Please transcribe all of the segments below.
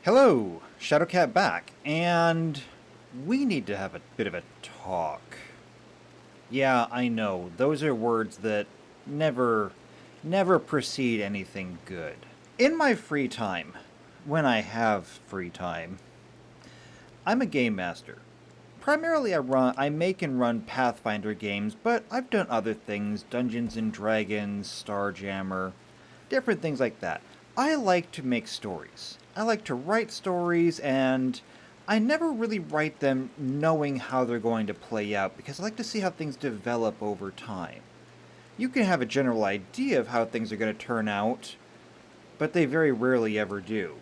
Hello, Shadowcat back, and we need to have a bit of a talk. Yeah, I know, those are words that never precede anything good. In my free time, when I have free time, I'm a game master. Primarily I make and run Pathfinder games, but I've done other things, Dungeons and Dragons, Starjammer, different things like that. I like to make stories. I like to write stories, and I never really write them knowing how they're going to play out, because I like to see how things develop over time. You can have a general idea of how things are going to turn out, but they very rarely ever do.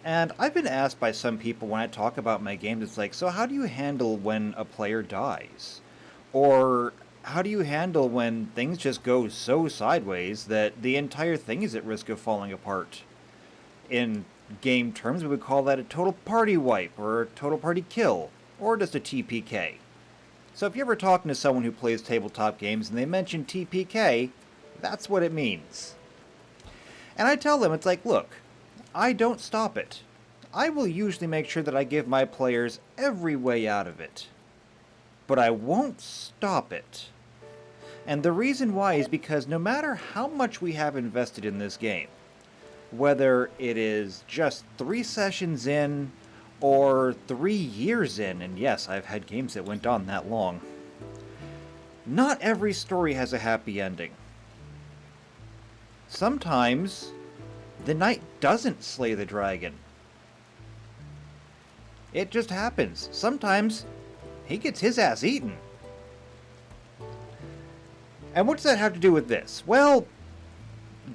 And I've been asked by some people when I talk about my games, it's like, so how do you handle when a player dies? Or how do you handle when things just go so sideways that the entire thing is at risk of falling apart? In game terms, we would call that a total party wipe, or a total party kill, or just a TPK. So if you're ever talking to someone who plays tabletop games and they mention TPK, that's what it means. And I tell them, it's like, look, I don't stop it. I will usually make sure that I give my players every way out of it. But I won't stop it. And the reason why is because no matter how much we have invested in this game, whether it is just 3 sessions in or 3 years in, and yes, I've had games that went on that long, not every story has a happy ending. Sometimes the knight doesn't slay the dragon. It just happens. Sometimes he gets his ass eaten. And what does that have to do with this? Well,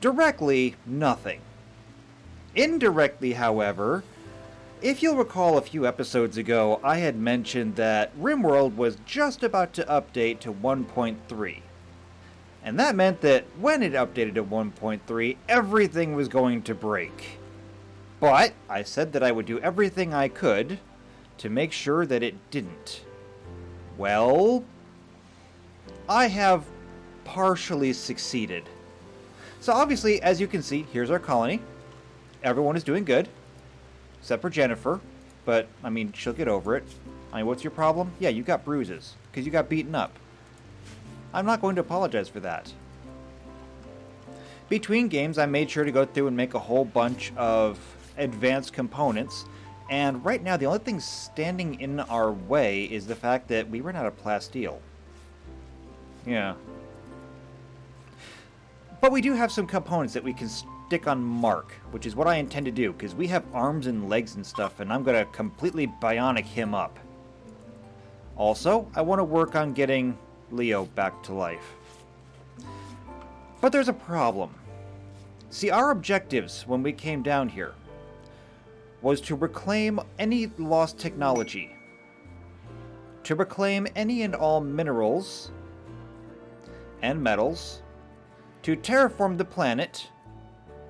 directly, nothing. Indirectly, however, if you'll recall a few episodes ago, I had mentioned that Rimworld was just about to update to 1.3. And that meant that when it updated to 1.3, everything was going to break. But I said that I would do everything I could to make sure that it didn't. Well, I have partially succeeded. So obviously, as you can see, here's our colony. Everyone is doing good, except for Jennifer, but, I mean, she'll get over it. I mean, what's your problem? Yeah, you got bruises, because you got beaten up. I'm not going to apologize for that. Between games, I made sure to go through and make a whole bunch of advanced components, and right now the only thing standing in our way is the fact that we ran out of plasteel. Yeah. But we do have some components that we can stick on Mark, which is what I intend to do, because we have arms and legs and stuff, and I'm going to completely bionic him up. Also, I want to work on getting Leo back to life. But there's a problem. See, our objectives when we came down here was to reclaim any lost technology, to reclaim any and all minerals and metals, to terraform the planet,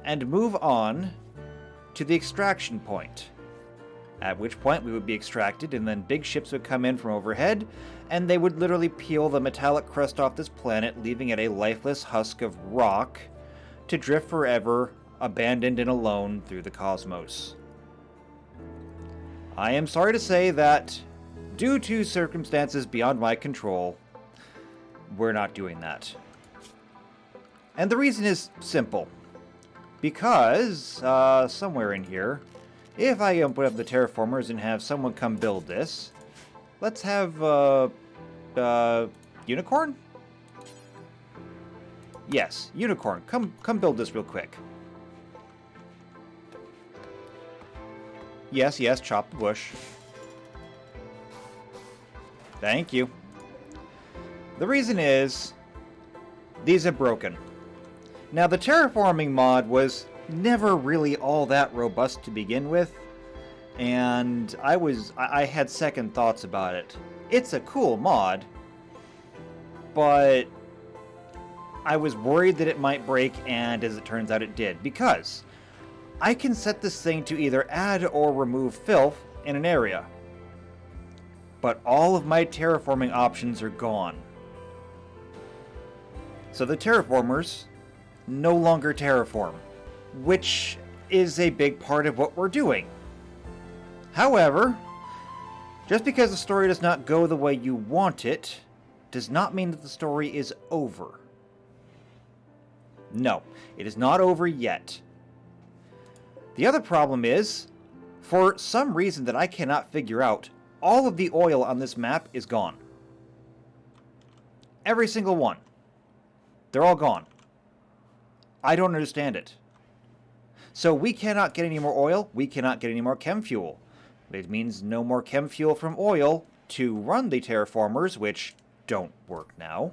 and move on to the extraction point. At which point we would be extracted, and then big ships would come in from overhead, and they would literally peel the metallic crust off this planet, leaving it a lifeless husk of rock to drift forever, abandoned and alone through the cosmos. I am sorry to say that, due to circumstances beyond my control, we're not doing that. And the reason is simple. Because, somewhere in here, if I put up the terraformers and have someone come build this, let's have, Unicorn? Yes, Unicorn, come build this real quick. Yes, chop the bush. Thank you. The reason is, these are broken. Now, the terraforming mod was never really all that robust to begin with, and I had second thoughts about it. It's a cool mod, but I was worried that it might break, and as it turns out it did, because I can set this thing to either add or remove filth in an area, but all of my terraforming options are gone. So the terraformers no longer terraform, which is a big part of what we're doing. However, just because the story does not go the way you want it, does not mean that the story is over. No, it is not over yet. The other problem is, for some reason that I cannot figure out, all of the oil on this map is gone. Every single one. They're all gone. I don't understand it. So we cannot get any more oil, we cannot get any more chem fuel. It means no more chem fuel from oil to run the terraformers, which don't work now.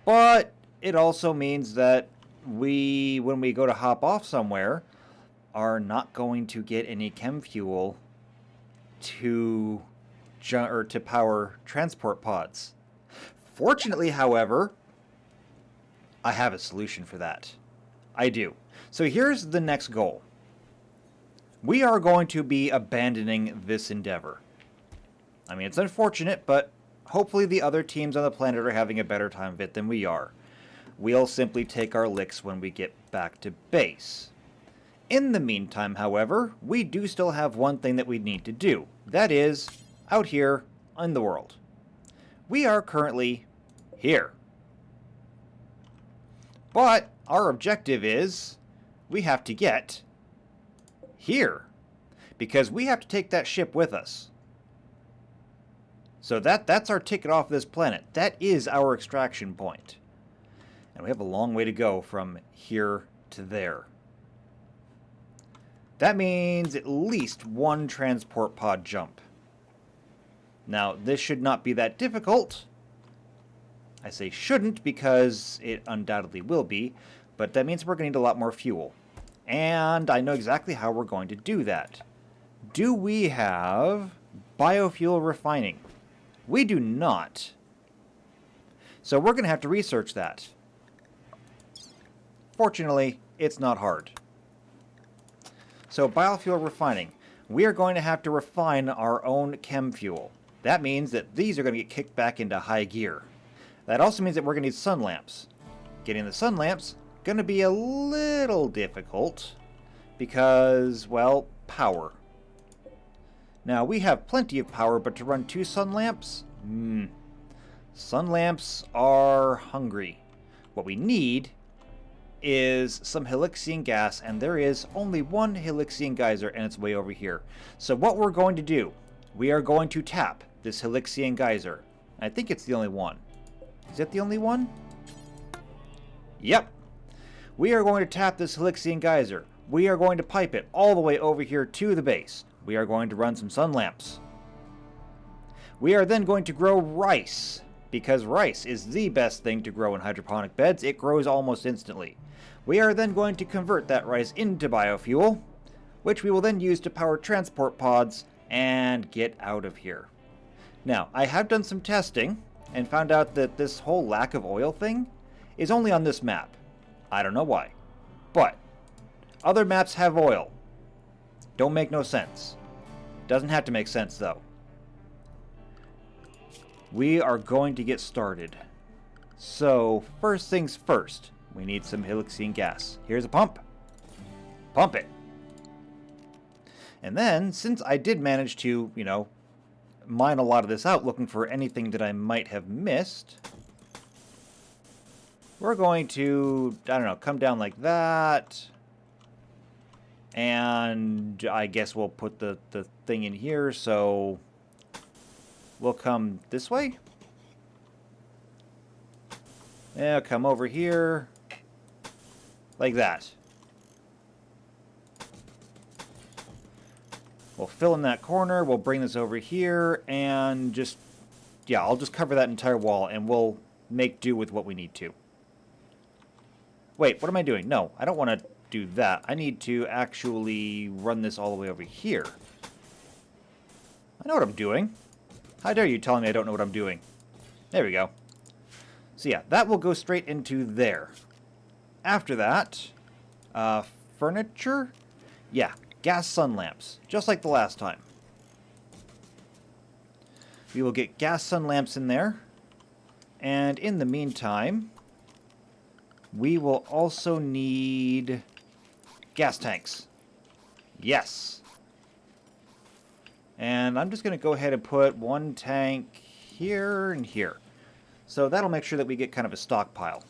But it also means that we, when we go to hop off somewhere, are not going to get any chem fuel to power transport pods. Fortunately, however, I have a solution for that. I do. So here's the next goal. We are going to be abandoning this endeavor. I mean, it's unfortunate, but hopefully the other teams on the planet are having a better time of it than we are. We'll simply take our licks when we get back to base. In the meantime, however, we do still have one thing that we need to do. That is, out here in the world. We are currently here. But our objective is, we have to get here. Because we have to take that ship with us. So that's our ticket off this planet. That is our extraction point. And we have a long way to go from here to there. That means at least one transport pod jump. Now, this should not be that difficult. I say shouldn't because it undoubtedly will be, but that means we're going to need a lot more fuel. And I know exactly how we're going to do that. Do we have biofuel refining? We do not. So we're going to have to research that. Fortunately, it's not hard. So biofuel refining. We are going to have to refine our own chem fuel. That means that these are going to get kicked back into high gear. That also means that we're going to need sun lamps. Getting the sun lamps going to be a little difficult because, well, power. Now, we have plenty of power, but to run 2 sun lamps? Sun lamps are hungry. What we need is some Helixian gas, and there is only one Helixian geyser, and it's way over here. So what we're going to do, we are going to tap this Helixian geyser. I think it's the only one. Is it the only one? Yep. We are going to tap this Helixian geyser. We are going to pipe it all the way over here to the base. We are going to run some sun lamps. We are then going to grow rice, because rice is the best thing to grow in hydroponic beds. It grows almost instantly. We are then going to convert that rice into biofuel, which we will then use to power transport pods and get out of here. Now, I have done some testing and found out that this whole lack of oil thing is only on this map. I don't know why. But other maps have oil. Don't make no sense. Doesn't have to make sense, though. We are going to get started. So, first things first. We need some Helixian gas. Here's a pump. Pump it. And then, since I did manage to, mine a lot of this out looking for anything that I might have missed, we're going to, come down like that. And I guess we'll put the thing in here, so we'll come this way. Yeah, come over here. Like that. We'll fill in that corner, we'll bring this over here, and I'll just cover that entire wall, and we'll make do with what we need to. Wait, what am I doing? No, I don't want to do that. I need to actually run this all the way over here. I know what I'm doing. How dare you tell me I don't know what I'm doing? There we go. So yeah, that will go straight into there. After that, furniture? Yeah, gas sun lamps, just like the last time. We will get gas sun lamps in there. And in the meantime, we will also need gas tanks. Yes. And I'm just going to go ahead and put one tank here and here. So that'll make sure that we get kind of a stockpile.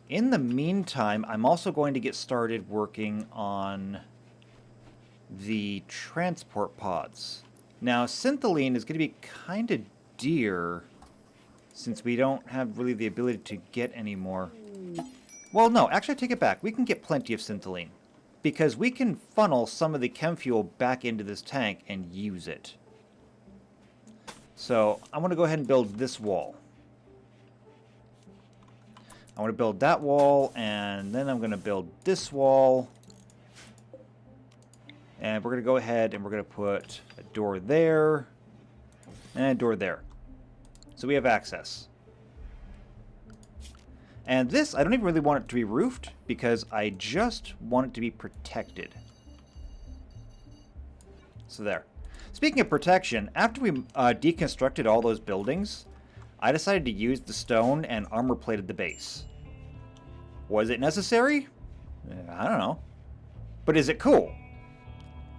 In the meantime, I'm also going to get started working on the transport pods. Now, synthylene is going to be kind of dear since we don't have really the ability to get any more. Well, no, actually I take it back. We can get plenty of synthylene because we can funnel some of the chem fuel back into this tank and use it. So I want to go ahead and build this wall. I want to build that wall, and then I'm going to build this wall. And we're going to go ahead and we're going to put a door there and a door there. So we have access. And this, I don't even really want it to be roofed because I just want it to be protected. So there. Speaking of protection, after we deconstructed all those buildings, I decided to use the stone and armor plated the base. Was it necessary? I don't know. But is it cool?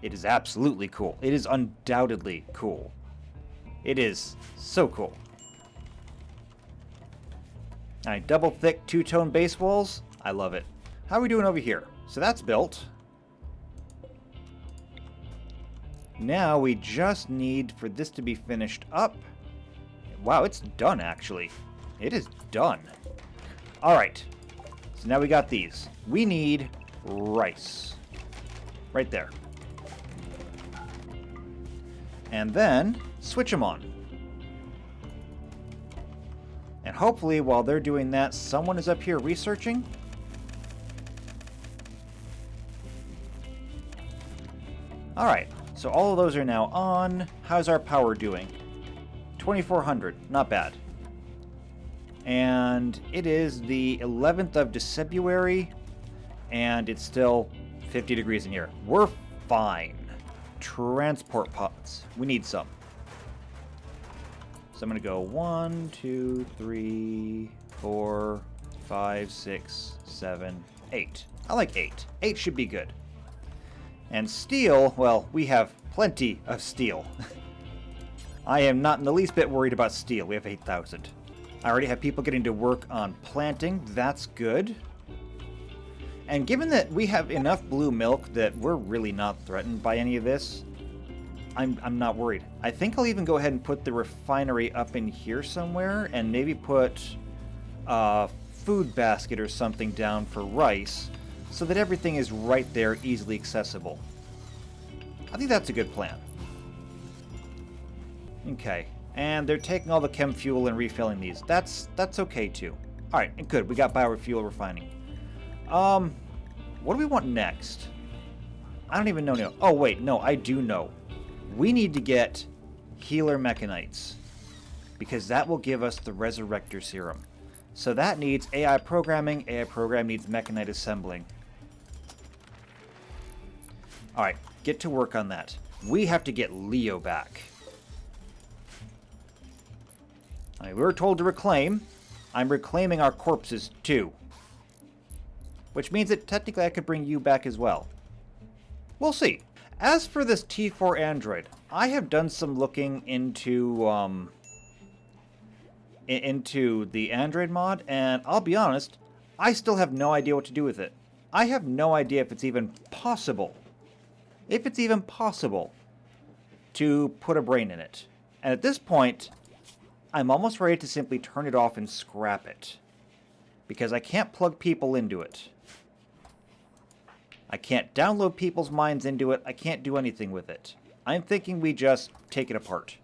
It is absolutely cool. It is undoubtedly cool. It is so cool. Alright, double thick two-tone base walls. I love it. How are we doing over here? So that's built. Now we just need for this to be finished up. Wow, it's done actually. It is done. Alright. So now we got these. We need rice. Right there. And then switch them on. And hopefully while they're doing that, someone is up here researching. Alright, so all of those are now on. How's our power doing? 2400, not bad. And it is the 11th of December, and it's still 50 degrees in here. We're fine. Transport pods. We need some. So I'm going to go 1, 2, 3, 4, 5, 6, 7, 8. I like 8. 8 should be good. And steel, well, we have plenty of steel. I am not in the least bit worried about steel. We have 8,000. I already have people getting to work on planting. That's good. And given that we have enough blue milk that we're really not threatened by any of this, I'm not worried. I think I'll even go ahead and put the refinery up in here somewhere and maybe put a food basket or something down for rice so that everything is right there, easily accessible. I think that's a good plan. Okay, and they're taking all the chem fuel and refilling these. That's okay too. Alright, and good, we got Biofuel Refining. What do we want next? I don't even know now. Oh wait, no, I do know. We need to get healer mechanites because that will give us the resurrector serum. So that needs AI programming. AI program needs mechanite assembling. Alright, get to work on that. We have to get Leo back. Alright, we were told to reclaim. I'm reclaiming our corpses too. Which means that technically I could bring you back as well. We'll see. As for this T4 android, I have done some looking into the android mod, and I'll be honest, I still have no idea what to do with it. I have no idea if it's even possible. If it's even possible to put a brain in it. And at this point, I'm almost ready to simply turn it off and scrap it. Because I can't plug people into it. I can't download people's minds into it. I can't do anything with it. I'm thinking we just take it apart.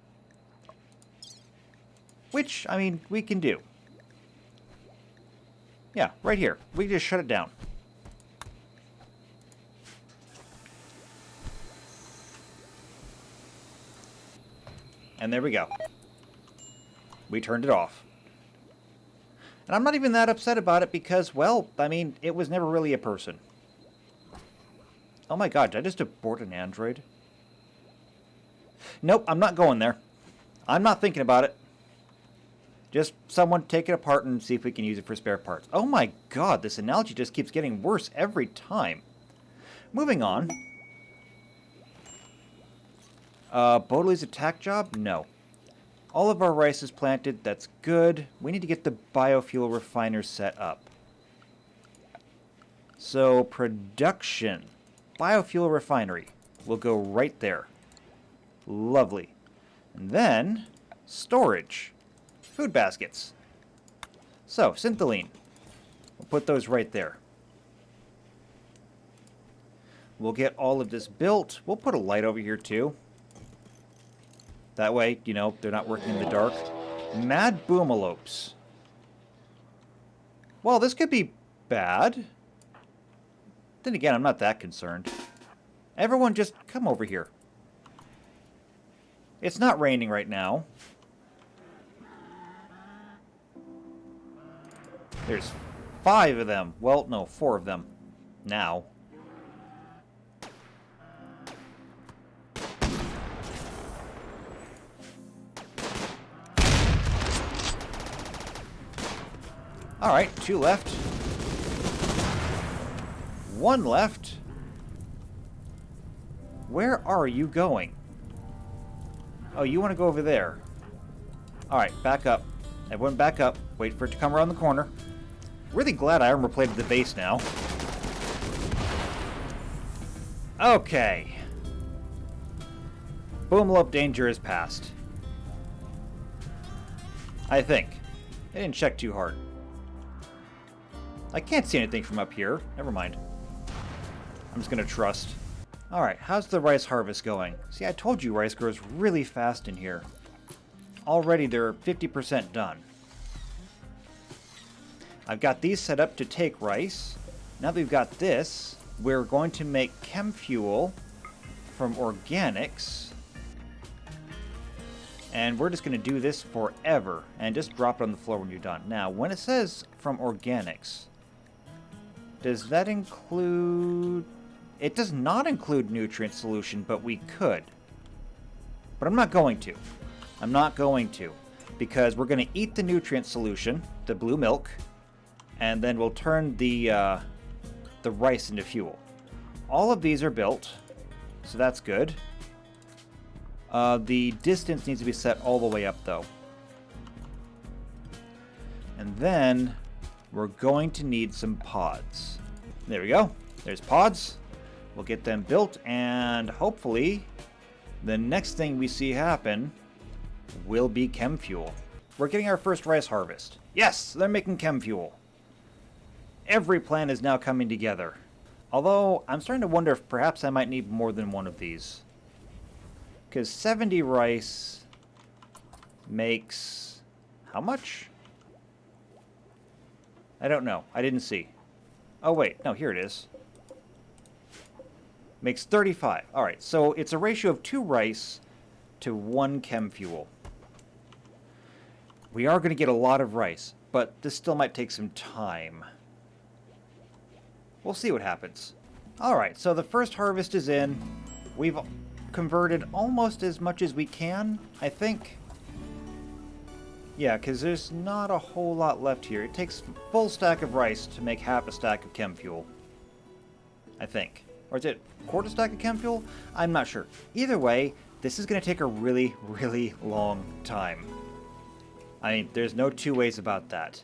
Which, I mean, we can do. Yeah, right here. We can just shut it down. And there we go. We turned it off. And I'm not even that upset about it because, well, I mean, it was never really a person. Oh my god, did I just abort an android? Nope, I'm not going there. I'm not thinking about it. Just someone take it apart and see if we can use it for spare parts. Oh my god, this analogy just keeps getting worse every time. Moving on. Bodley's attack job? No. All of our rice is planted. That's good. We need to get the biofuel refiner set up. So, production. Biofuel refinery will go right there. Lovely. And then, storage. Food baskets. So, synthylene. We'll put those right there. We'll get all of this built. We'll put a light over here too. That way, you know, they're not working in the dark. Mad boomalopes. Well, this could be bad. Then again, I'm not that concerned. Everyone just come over here. It's not raining right now. There's 5 of them. Well, no, 4 of them. Now. Alright, 2 left. 1 left. Where are you going? Oh, you want to go over there. Alright, back up. Everyone back up. Wait for it to come around the corner. Really glad I armor plated the base now. Okay. Boomalope danger is past. I think. I didn't check too hard. I can't see anything from up here. Never mind. I'm just gonna trust. Alright, how's the rice harvest going? See, I told you rice grows really fast in here. Already they're 50% done. I've got these set up to take rice. Now that we've got this, we're going to make chem fuel from organics. And we're just going to do this forever and just drop it on the floor when you're done. Now, when it says from organics, does that include... It does not include nutrient solution, but we could. But I'm not going to. I'm not going to. Because we're going to eat the nutrient solution, the blue milk, and then we'll turn the rice into fuel. All of these are built, so that's good. The distance needs to be set all the way up, though. And then we're going to need some pods. There we go. There's pods. We'll get them built, and hopefully the next thing we see happen will be chem fuel. We're getting our first rice harvest. Yes, they're making chem fuel. Every plan is now coming together. Although, I'm starting to wonder if perhaps I might need more than one of these. Because 70 rice makes... how much? I don't know. I didn't see. Oh wait, no, here it is. Makes 35. Alright, so it's a ratio of 2 rice to 1 chem fuel. We are going to get a lot of rice, but this still might take some time. We'll see what happens. Alright, so the first harvest is in. We've converted almost as much as we can, I think. Yeah, because there's not a whole lot left here. It takes a full stack of rice to make half a stack of chem fuel. I think. Or is it a quarter stack of chem fuel? I'm not sure. Either way, this is going to take a really, really long time. I mean, there's no two ways about that.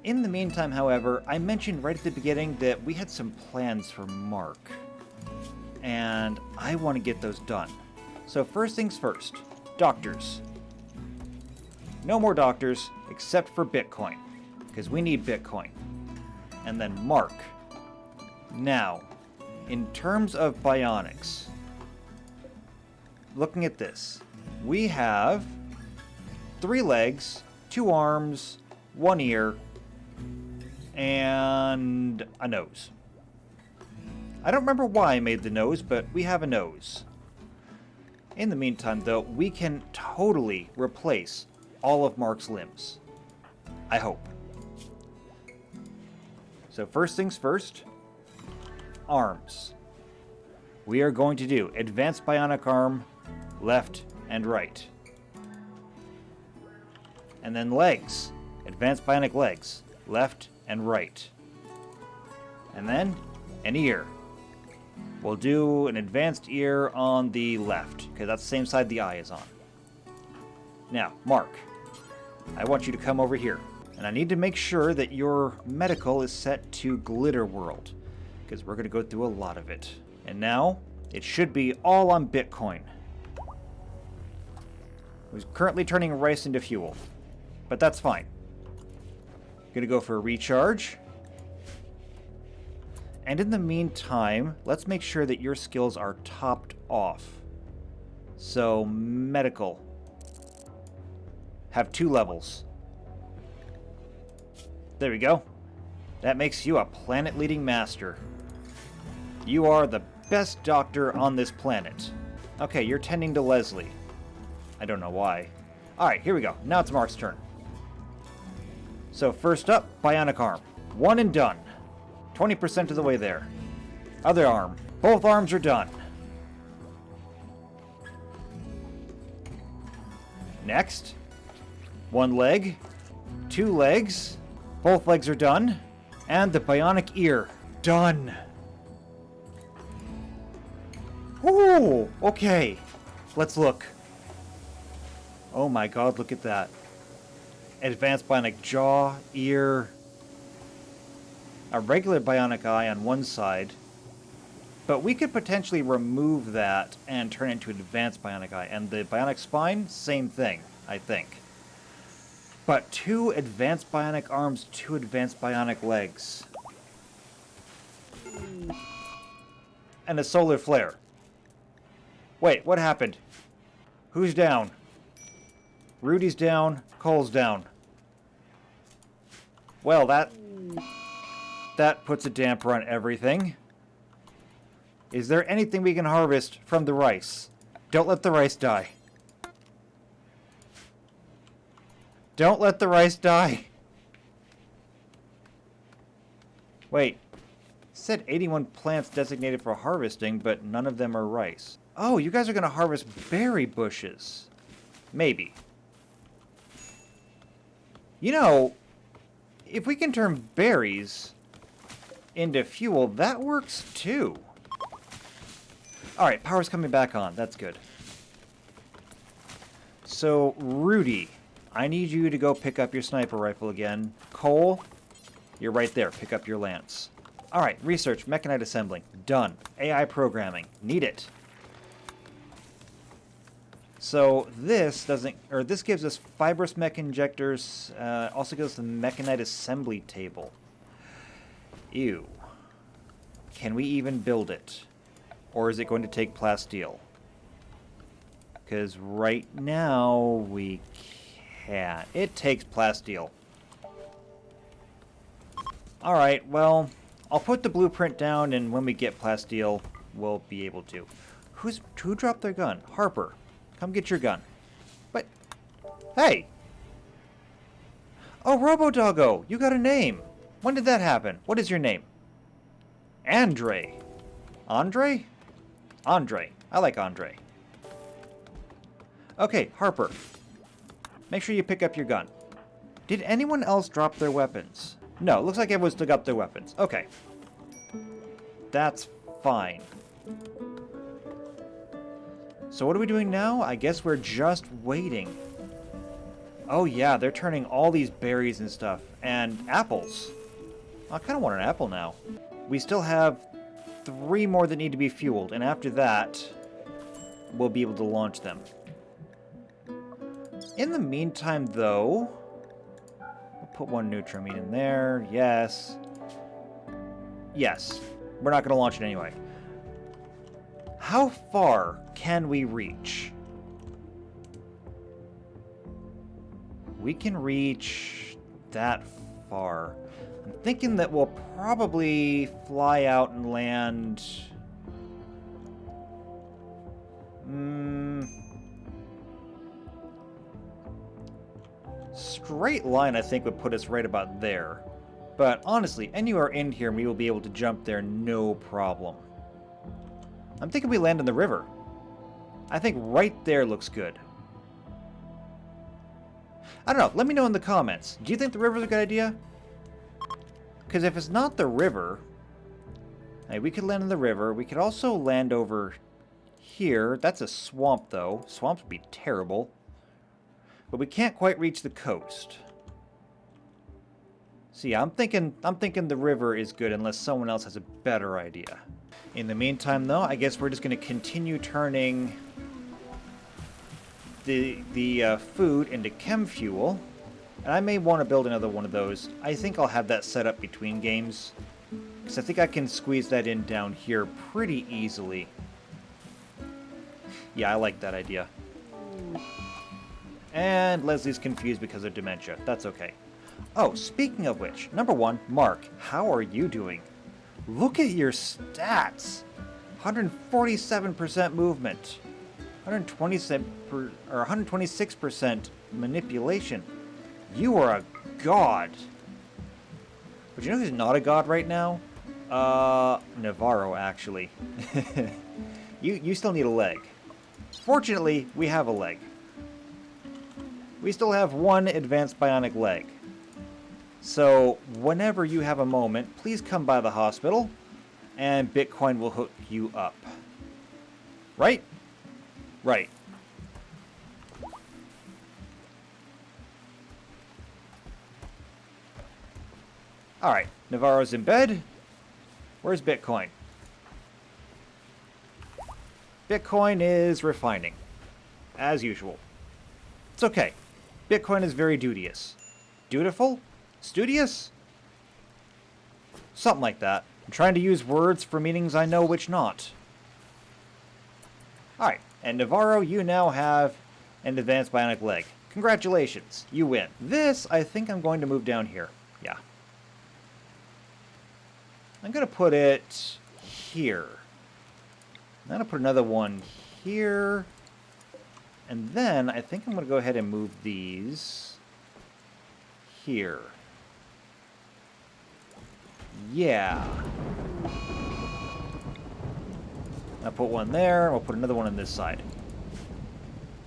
In the meantime, however, I mentioned right at the beginning that we had some plans for Mark. And I want to get those done. So first things first, doctors. No more doctors, except for Bitcoin. Because we need Bitcoin. And then Mark. Now, in terms of bionics, looking at this, we have 3 legs, 2 arms, 1 ear, and a nose. I don't remember why I made the nose, but we have a nose. In the meantime, though, we can totally replace all of Mark's limbs. I hope. So first things first, arms. We are going to do advanced bionic arm, left and right. And then legs. Advanced bionic legs, left and right. And then an ear. We'll do an advanced ear on the left, because that's the same side the eye is on. Now, Mark, I want you to come over here. And I need to make sure that your medical is set to Glitter World, because we're going to go through a lot of it. And now, it should be all on Bitcoin. We're currently turning rice into fuel, but that's fine. Gonna go for a recharge. And in the meantime, let's make sure that your skills are topped off. So, medical. Have 2 levels. There we go. That makes you a planet-leading master. You are the best doctor on this planet. Okay, you're tending to Leslie. I don't know why. Alright, here we go. Now it's Mark's turn. So first up, bionic arm. 1 and done. 20% of the way there. Other arm. Both arms are done. Next. 1 leg. 2 legs. Both legs are done. And the bionic ear. Done. Ooh, okay. Let's look. Oh my god, look at that. Advanced bionic jaw, ear. A regular bionic eye on one side. But we could potentially remove that and turn it into an advanced bionic eye. And the bionic spine, same thing, I think. But 2 advanced bionic arms, 2 advanced bionic legs. And a solar flare. Wait, what happened? Who's down? Rudy's down, Cole's down. Well, that puts a damper on everything. Is there anything we can harvest from the rice? Don't let the rice die. Don't let the rice die. Wait. It said 81 plants designated for harvesting, but none of them are rice. Oh, you guys are going to harvest berry bushes. Maybe. You know, if we can turn berries into fuel, that works too. Alright, power's coming back on. That's good. So, Rudy, I need you to go pick up your sniper rifle again. Cole, you're right there. Pick up your lance. Alright, research, mechanite assembling. Done. AI programming. Need it. So this doesn't, or this gives us fibrous mech injectors, also gives us the mechanite assembly table. Ew. Can we even build it? Or is it going to take plasteel? Because right now we can't. It takes plasteel. Alright, well, I'll put the blueprint down, and when we get plasteel, we'll be able to. Who dropped their gun? Harper. Come get your gun. But, hey! Oh, Robo-Doggo, you got a name. When did that happen? What is your name? Andre. Andre? Andre. I like Andre. Okay, Harper. Make sure you pick up your gun. Did anyone else drop their weapons? No, looks like everyone still got their weapons. Okay. That's fine. So what are we doing now? I guess we're just waiting. Oh yeah, they're turning all these berries and stuff. And apples. I kind of want an apple now. We still have 3 more that need to be fueled. And after that, we'll be able to launch them. In the meantime, though, we'll put 1 Nutramine in there. Yes. Yes. We're not going to launch it anyway. How far can we reach? We can reach that far. I'm thinking that we'll probably fly out and land... Straight line, I think, would put us right about there. But honestly, anywhere in here, we will be able to jump there no problem. I'm thinking we land in the river. I think right there looks good. I don't know. Let me know in the comments. Do you think the river's a good idea? Because if it's not the river, Hey, we could land in the river. We could also land over here. That's a swamp, though. Swamps would be terrible. But we can't quite reach the coast. So yeah, I'm thinking the river is good unless someone else has a better idea. In the meantime, though, I guess we're just going to continue turning the food into chem fuel. And I may want to build another one of those. I think I'll have that set up between games, because I think I can squeeze that in down here pretty easily. Yeah, I like that idea. And Leslie's confused because of dementia. That's okay. Oh, speaking of which, number one, Mark, how are you doing? Look at your stats. 147% movement. 126% manipulation. You are a god. But you know who's not a god right now? Navarro, actually. You still need a leg. Fortunately, we have a leg. We still have one advanced bionic leg. So, whenever you have a moment, please come by the hospital, and Bitcoin will hook you up. Right? Right. Alright, Navarro's in bed. Where's Bitcoin? Bitcoin is refining. As usual. It's okay. Bitcoin is very duteous. Dutiful? Studious? Something like that. I'm trying to use words for meanings I know which not. Alright, and Navarro, you now have an advanced bionic leg. Congratulations, you win. This, I think I'm going to move down here. Yeah. I'm going to put it here. I'm going to put another one here. And then I think I'm going to go ahead and move these here. Yeah. I'll put one there. I'll put another one on this side.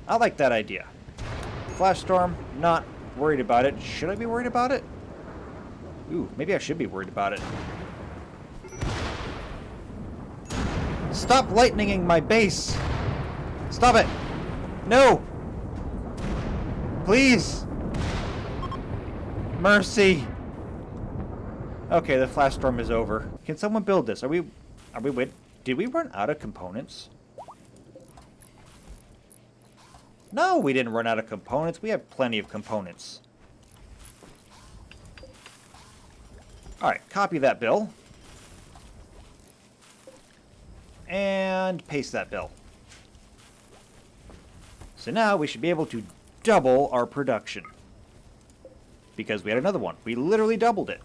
I like that idea. Flash storm, not worried about it. Should I be worried about it? Ooh, maybe I should be worried about it. Stop lightninging my base! Stop it! No! Please! Mercy! Okay, the flash storm is over. Can someone build this? Are we wait? Did we run out of components? No, we didn't run out of components. We have plenty of components. Alright, copy that bill. And paste that bill. So now we should be able to double our production. Because we had another one. We literally doubled it.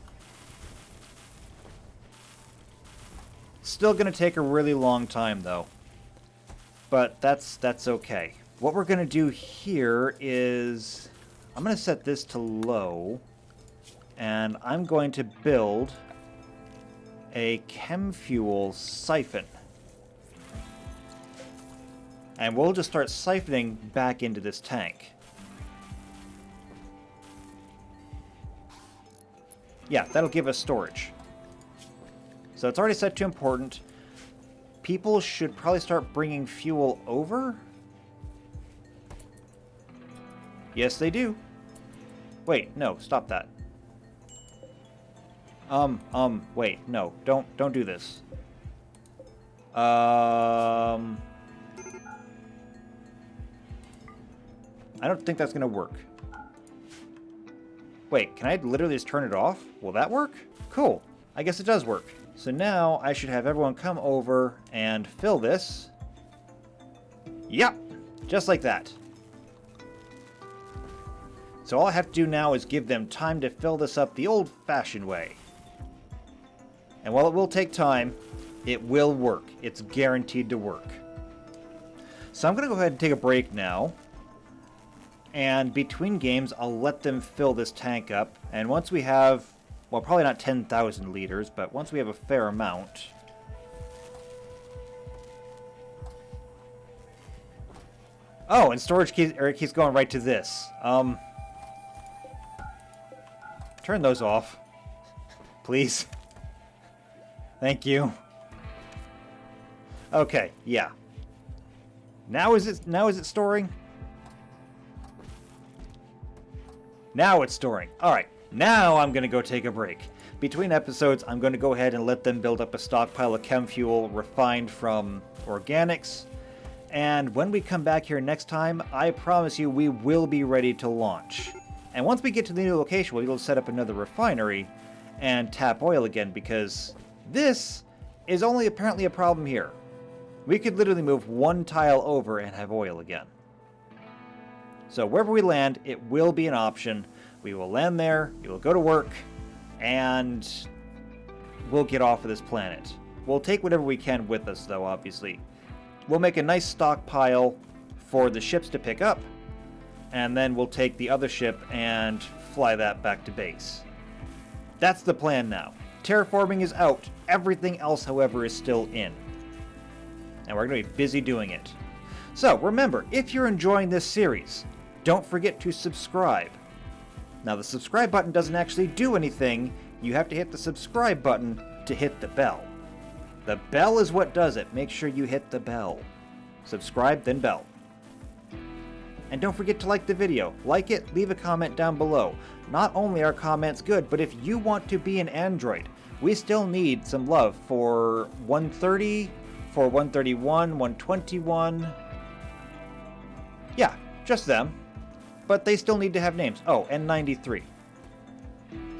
Still going to take a really long time, though. But that's okay. What we're going to do here is... I'm going to set this to low. And I'm going to build a chem fuel siphon. And we'll just start siphoning back into this tank. Yeah, that'll give us storage. So it's already set to important. People should probably start bringing fuel over. Yes, they do. Wait, no, stop that. Wait, no, don't do this. I don't think that's gonna work. Wait, can I literally just turn it off? Will that work? Cool. I guess it does work. So now I should have everyone come over and fill this. Yep, just like that. So all I have to do now is give them time to fill this up the old-fashioned way. And while it will take time, it will work. It's guaranteed to work. So I'm going to go ahead and take a break now. And between games, I'll let them fill this tank up. And once we have, well, probably not 10,000 liters, but once we have a fair amount. Oh, and storage keeps going right to this. Turn those off. Please. Thank you. Okay, yeah. Now is it storing? Now it's storing. Alright, now I'm going to go take a break. Between episodes, I'm going to go ahead and let them build up a stockpile of chem fuel refined from organics. And when we come back here next time, I promise you we will be ready to launch. And once we get to the new location, we'll be able to set up another refinery and tap oil again, because this is only apparently a problem here. We could literally move one tile over and have oil again. So wherever we land, it will be an option. We will land there, we will go to work, and we'll get off of this planet. We'll take whatever we can with us, though, obviously. We'll make a nice stockpile for the ships to pick up, and then we'll take the other ship and fly that back to base. That's the plan now. Terraforming is out. Everything else, however, is still in. And we're going to be busy doing it. So, remember, if you're enjoying this series, don't forget to subscribe. Now, the subscribe button doesn't actually do anything. You have to hit the subscribe button to hit the bell. The bell is what does it. Make sure you hit the bell. Subscribe, then bell. And don't forget to like the video. Like it, leave a comment down below. Not only are comments good, but if you want to be an android, we still need some love for 130, for 131, 121. Yeah, just them. But they still need to have names. Oh, and 93.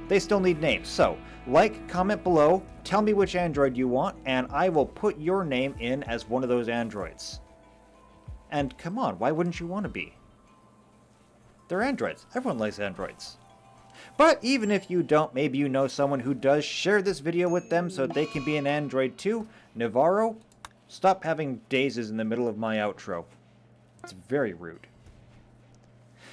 They still need names. So, like, comment below, tell me which android you want, and I will put your name in as one of those androids. And come on, why wouldn't you want to be? They're androids. Everyone likes androids. But even if you don't, maybe you know someone who does, share this video with them so they can be an android too. Navarro, stop having daisies in the middle of my outro. It's very rude.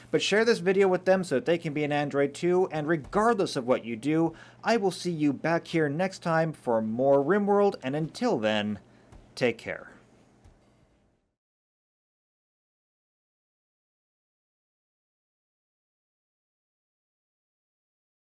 But share this video with them so that they can be an android too, and regardless of what you do, I will see you back here next time for more Rimworld, and until then, take care.